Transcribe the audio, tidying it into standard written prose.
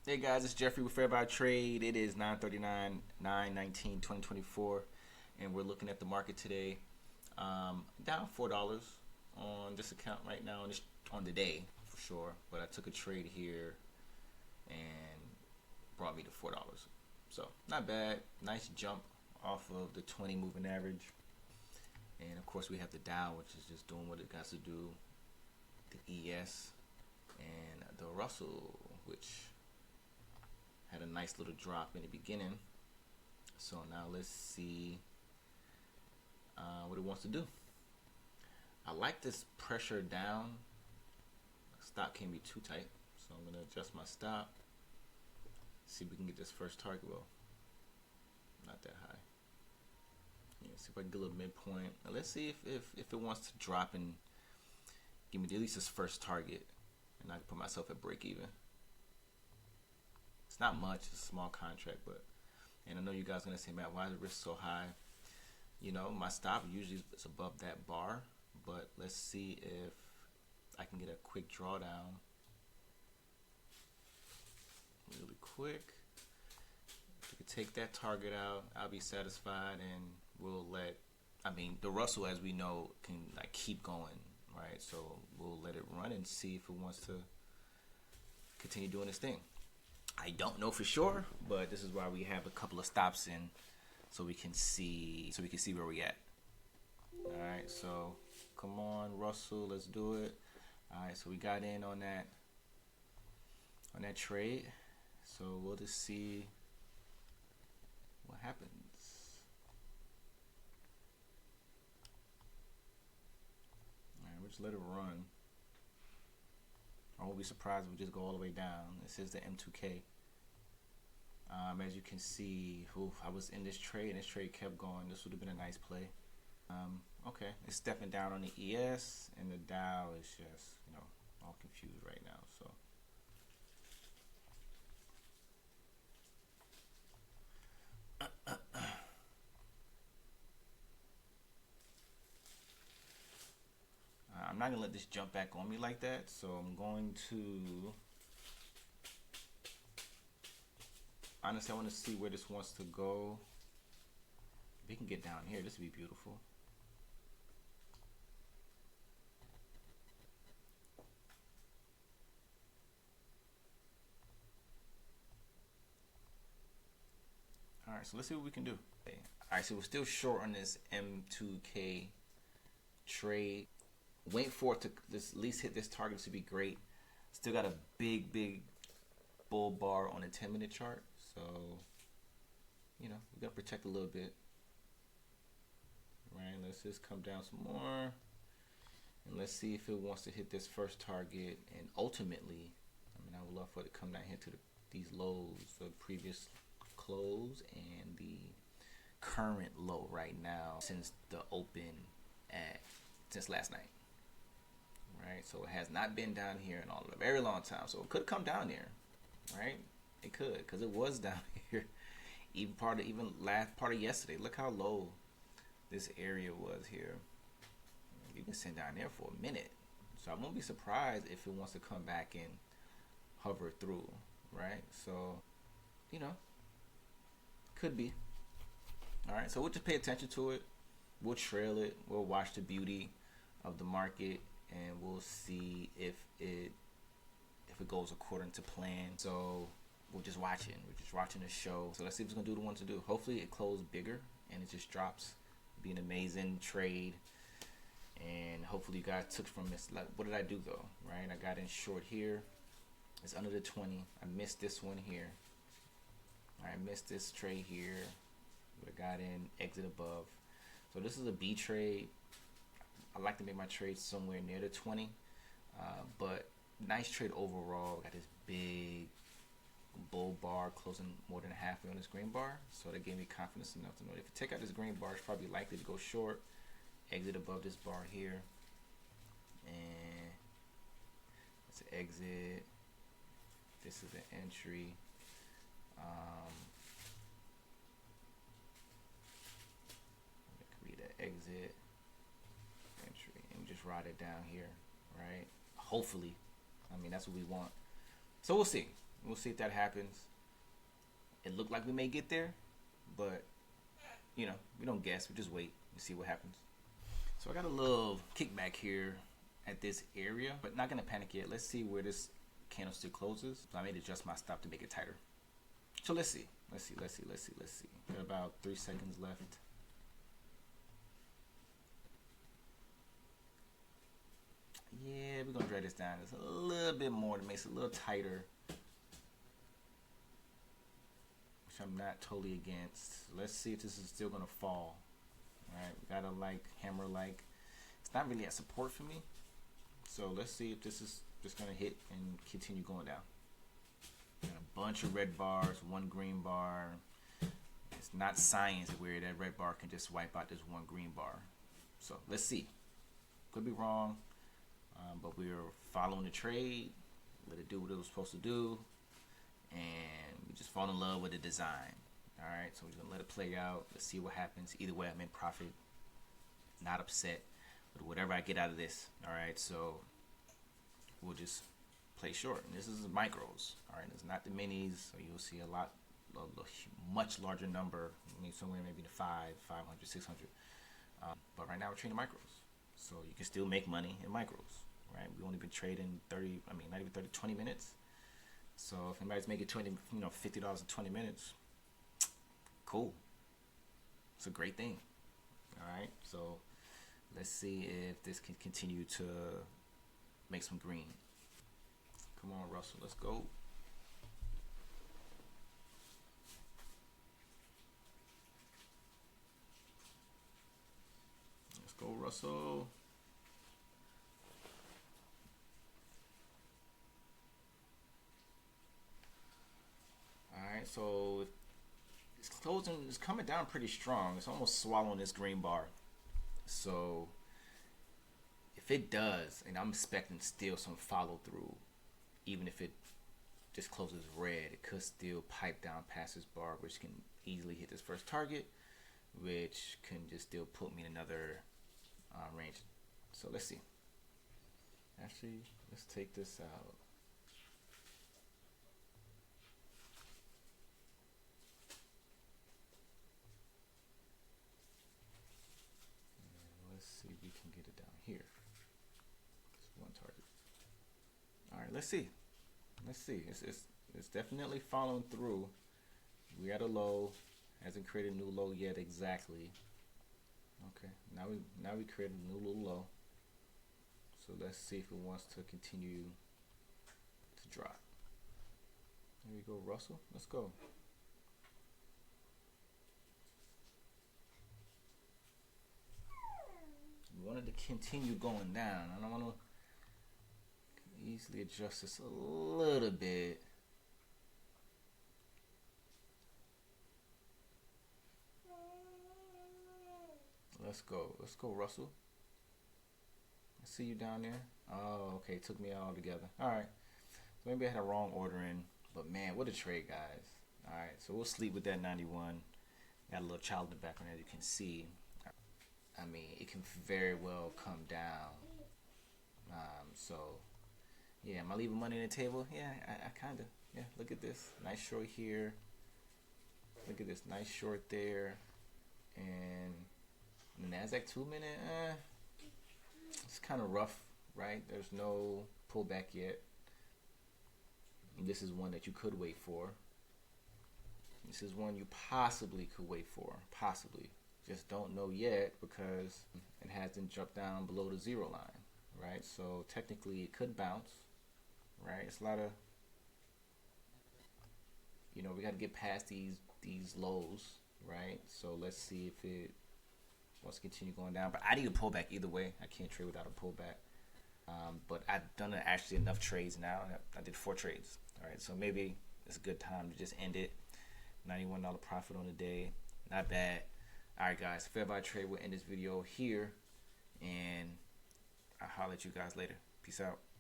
Hey guys, it's Jeffrey with Fair Value Trade. It is 9:39, 9/19/2024, and we're looking at the market today. Down $4 on this account right now on the day for sure. But I took a trade here and brought me to $4. So not bad. Nice jump off of the 20 moving average. And of course we have the Dow, which is just doing what it got to do. The ES and the Russell, which had a nice little drop in the beginning. So now let's see what it wants to do. I like this pressure down. Stop can't be too tight, so I'm gonna adjust my stop. See if we can get this first target. Well, not that high. Yeah, see if I can get a little midpoint. Now let's see if it wants to drop and give me at least this first target, and I can put myself at break even. It's not much, it's a small contract, but and I know you guys are gonna say, Matt, why is the risk so high? You know, my stop usually is above that bar, but let's see if I can get a quick drawdown really quick. If we could take that target out, I'll be satisfied, and we'll let, the Russell, as we know, can like keep going, right? So we'll let it run and see if it wants to continue doing its thing. I don't know for sure, but this is why we have a couple of stops in, so we can see where we at. All right, so come on, Russell, let's do it. All right, so we got in on that trade. So we'll just see what happens. All right, we'll just let it run. I won't be surprised if we just go all the way down. This is the M2K. As you can see, I was in this trade, and this trade kept going. This would have been a nice play. Okay, it's stepping down on the ES, and the Dow is just, all confused right now. So I'm not gonna let this jump back on me like that. So I'm going to, honestly, I want to see where this wants to go. If we can get down here, this would be beautiful. All right, so let's see what we can do. Okay. All right, so we're still short on this M2K trade. Wait for it to at least hit this target to be great. Still got a big bull bar on a 10-minute chart, so we gotta protect a little bit. Right, let's just come down some more, and let's see if it wants to hit this first target. And ultimately, I would love for it to come down here to these lows, the previous close and the current low right now since the open since last night. Right, so it has not been down here in a very long time. So it could come down there, right? It could, because it was down here even last part of yesterday. Look how low this area was here. You've been sitting down there for a minute, so I won't be surprised if it wants to come back and hover through, right? So could be. All right, so we'll just pay attention to it. We'll trail it. We'll watch the beauty of the market, and we'll see if it goes according to plan. So we're just watching. We're just watching the show. So let's see if it's gonna do what it wants to do. Hopefully it closed bigger and it just drops. It'd be an amazing trade. And hopefully you guys took from this. Like, what did I do though? Right? I got in short here. It's under the 20. I missed this one here. I missed this trade here. Would have got in, exit above. So this is a B trade. I like to make my trade somewhere near the 20, but nice trade overall. Got this big bull bar closing more than halfway on this green bar, so that gave me confidence enough to know if you take out this green bar, it's probably likely to go short. Exit above this bar here, and it's an exit. This is an entry. Exit, entry, and just ride it down here, right? Hopefully, that's what we want. So we'll see. We'll see if that happens. It looked like we may get there, but you know, we don't guess. We just wait and see what happens. So I got a little kickback here at this area, but not gonna panic yet. Let's see where this candlestick closes. So I made adjust my stop to make it tighter. So let's see. Got about 3 seconds left. Yeah, we're gonna drag this down just a little bit more to make it a little tighter, which I'm not totally against. Let's see if this is still gonna fall. All right, we gotta like hammer like. It's not really at support for me, so let's see if this is just gonna hit and continue going down. Got a bunch of red bars, one green bar. It's not science where that red bar can just wipe out this one green bar. So let's see. Could be wrong, but we're following the trade. Let it do what it was supposed to do, and we just fall in love with the design. All right, so we're gonna let it play out. Let's see what happens. Either way, I'm in profit. Not upset with whatever I get out of this. All right, so we'll just play short. And this is micros. All right, it's not the minis. So you'll see a much larger number. I mean, somewhere maybe the 500, 600. But right now we're trading micros, so you can still make money in micros. Right? We only been trading 30. I mean, not even 30, 20 minutes. So if anybody's making $50 in 20 minutes, cool. It's a great thing. All right, so let's see if this can continue to make some green. Come on, Russell, let's go. Let's go, Russell. All right, so it's closing. It's coming down pretty strong. It's almost swallowing this green bar. So if it does, and I'm expecting still some follow through, even if it just closes red, it could still pipe down past this bar, which can easily hit this first target, which can just still put me in another range. So let's see. Actually, let's take this out. Let's see if we can get it down here. It's one target. All right, let's see. It's definitely following through. We at a low. Hasn't created a new low yet exactly. Okay, now we created a new little low. So let's see if it wants to continue to drop. There we go, Russell. Let's go. We wanted to continue going down. I don't want to easily adjust this a little bit. Let's go, Russell. I see you down there. Oh, okay, took me all together. All right, so maybe I had a wrong order in, but man, what a trade, guys. All right, so we'll sleep with that 91. Got a little child in the background, as you can see. I mean, it can very well come down. So yeah, am I leaving money on the table? Yeah, I kind of. Yeah, look at this, nice short here. Look at this, nice short there, and the Nasdaq 2-minute. It's kind of rough, right? There's no pullback yet. And this is one that you could wait for. This is one you possibly could wait for. Possibly. Just don't know yet because it hasn't jumped down below the zero line, right? So technically it could bounce, right? It's a lot of, we got to get past these lows, right? So let's see if it wants to continue going down. But I need a pullback either way. I can't trade without a pullback. But I've done actually enough trades now. I did 4 trades. All right, so maybe it's a good time to just end it. $91 profit on the day. Not bad. All right, guys. Fair Buy Trade will end this video here. And I'll holler at you guys later. Peace out.